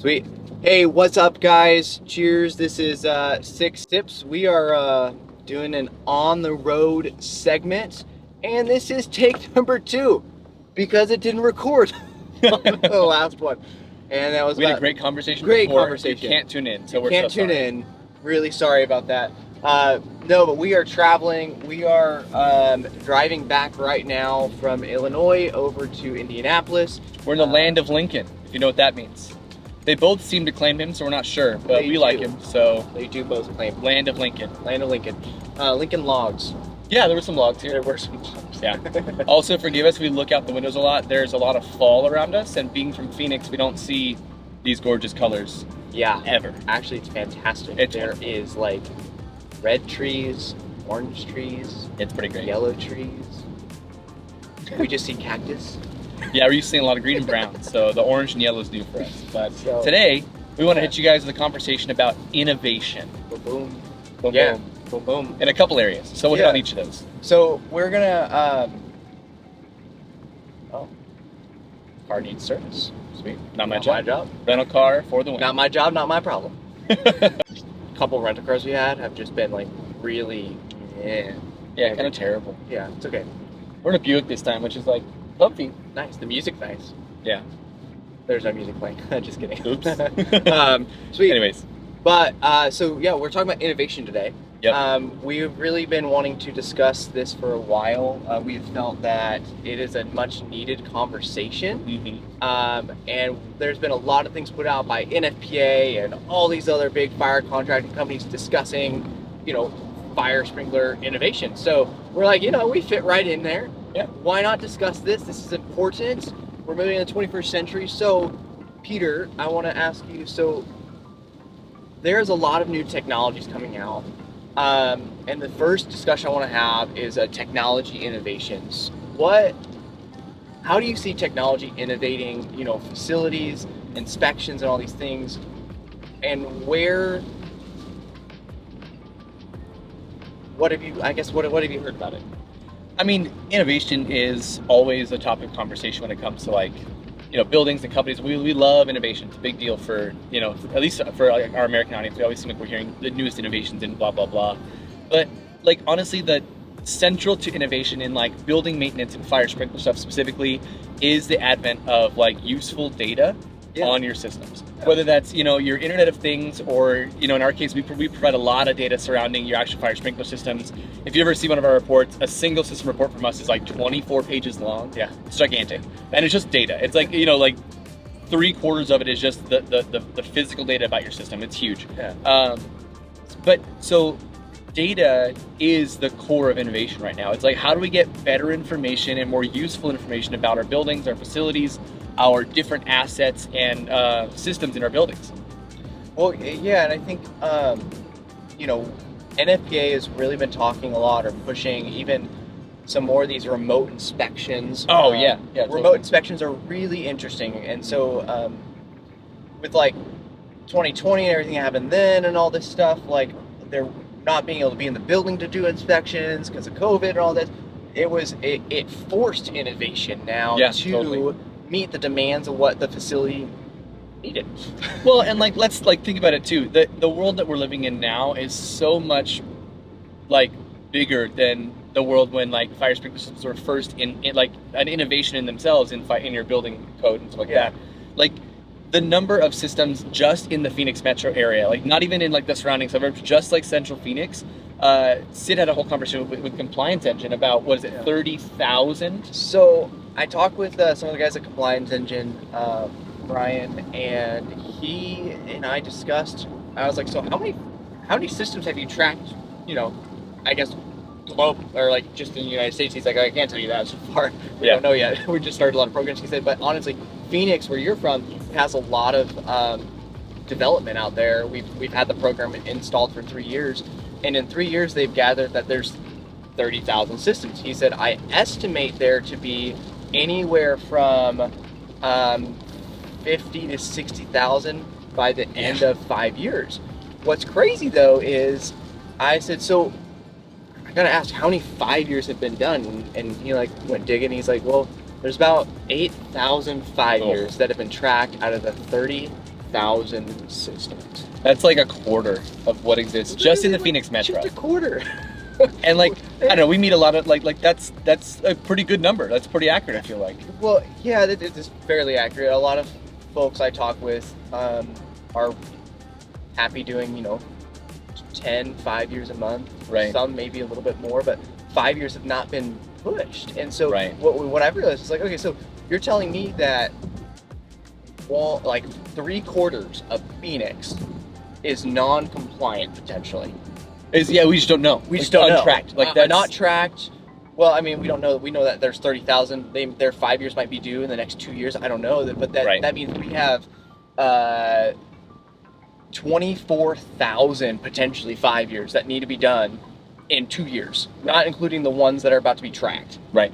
Sweet. Hey, what's up, guys? Cheers. This is Six Tips. We are doing an on the road segment, and this is take number 2 because it didn't record on the last one. And that was we had a great conversation. Great before. conversation. You can't tune in, so you we're can't so tune sorry. in. Really sorry about that. No, but we are traveling. We are driving back right now from Illinois over to Indianapolis. We're in the land of Lincoln, if you know what that means. They both seem to claim him, so we're not sure, but we like him, so. They do both claim. Land of Lincoln. Land of Lincoln. Lincoln logs. Yeah, there were some logs here. There were some logs. Yeah. Also, forgive us, we look out the windows a lot. There's a lot of fall around us, and being from Phoenix, we don't see these gorgeous colors. Yeah. Ever. Actually, it's fantastic. It's there wonderful. is like red trees, orange trees, It's pretty great. yellow trees. We just see cactus. Yeah, we're used to seeing a lot of green and brown, so the orange and yellow is new for us. But So- today, we want to hit you guys with a conversation about innovation. Boom, boom. Boom, Yeah. boom. Boom, boom. In a couple areas, so we'll hit Yeah. on each of those. So we're gonna. Car needs service. Sweet. Not my Not job. my job. Rental car for the win. Not my job. Not my problem. Couple rental cars we had have just been like really. Yeah, kind of terrible. Yeah, it's okay. We're in a Buick this time, which is like comfy. Nice. The music, nice. Yeah. There's no music playing. Just kidding. Oops. Sweet. Anyways, But so yeah, we're talking about innovation today. Yep. We've really been wanting to discuss this for a while. We've felt that it is a much needed conversation. And there's been a lot of things put out by NFPA and all these other big fire contracting companies discussing, fire sprinkler innovation. So we're like, we fit right in there. Yeah. Why not discuss this? This is important. We're moving in the 21st century. So, Peter, I want to ask you, so there's a lot of new technologies coming out. And the first discussion I want to have is technology innovations. How do you see technology innovating, facilities, inspections, and all these things? And what have you heard about it? I mean, innovation is always a topic of conversation when it comes to buildings and companies. We love innovation. It's a big deal for, at least for our American audience. We always seem like we're hearing the newest innovations and blah, blah, blah. But honestly, the central to innovation in building maintenance and fire sprinkler stuff specifically is the advent of useful data on your systems. Whether that's, your Internet of Things or, in our case, we provide a lot of data surrounding your actual fire sprinkler systems. If you ever see one of our reports, a single system report from us is 24 pages long. Yeah. It's gigantic. And it's just data. It's 3/4 of it is just the physical data about your system. It's huge. Yeah. But so data is the core of innovation right now. It's how do we get better information and more useful information about our buildings, our facilities, our different assets and systems in our buildings? Well, yeah, and I think, NFPA has really been talking a lot or pushing even some more of these remote inspections. Yeah, remote totally. inspections are really interesting. And so with 2020 and everything that happened then and all this stuff, they're not being able to be in the building to do inspections because of COVID and all this, it forced innovation now to totally meet the demands of what the facility needed. Well, and let's think about it too. The world that we're living in now is so much bigger than the world when fire sprinkler systems were first in an innovation in themselves in your building code and stuff that. The number of systems just in the Phoenix metro area, not even in the surrounding suburbs, just Central Phoenix. Sid had a whole conversation with Compliance Engine about 30,000. So I talked with some of the guys at Compliance Engine, Brian, and he and I discussed. I was like, so how many systems have you tracked? I guess globe or just in the United States. He's like, I can't tell you that so far. We don't know yet. We just started a lot of programs. He said, but honestly, Phoenix, where you're from, has a lot of development out there. We've had the program installed for 3 years, and in 3 years they've gathered that there's 30,000 systems. He said, I estimate there to be anywhere from 50 to 60,000 by the end of 5 years. What's crazy though is I said, so I gotta ask how many 5 years have been done, and he went digging. He's like, well, there's about 8,000 5 years that have been tracked out of the 30,000 systems. That's like a quarter of what exists just in the Phoenix metro. Just a quarter. And like, I don't know, we meet a lot of like that's a pretty good number. That's pretty accurate, I feel like. Well, yeah, it is fairly accurate. A lot of folks I talk with are happy doing, 5 years a month. Right. Some maybe a little bit more, but 5 years have not been pushed. And so Right. what I've realized is like, okay, so you're telling me that like 3/4 of Phoenix is non-compliant potentially. Yeah, we just don't know. We just don't know. Untracked. Like They're that's not tracked. Well, I mean, we don't know. We know that there's 30,000. Their 5 years might be due in the next 2 years. I don't know, but Right. that means we have 24,000 potentially 5 years that need to be done in 2 years, not including the ones that are about to be tracked. Right.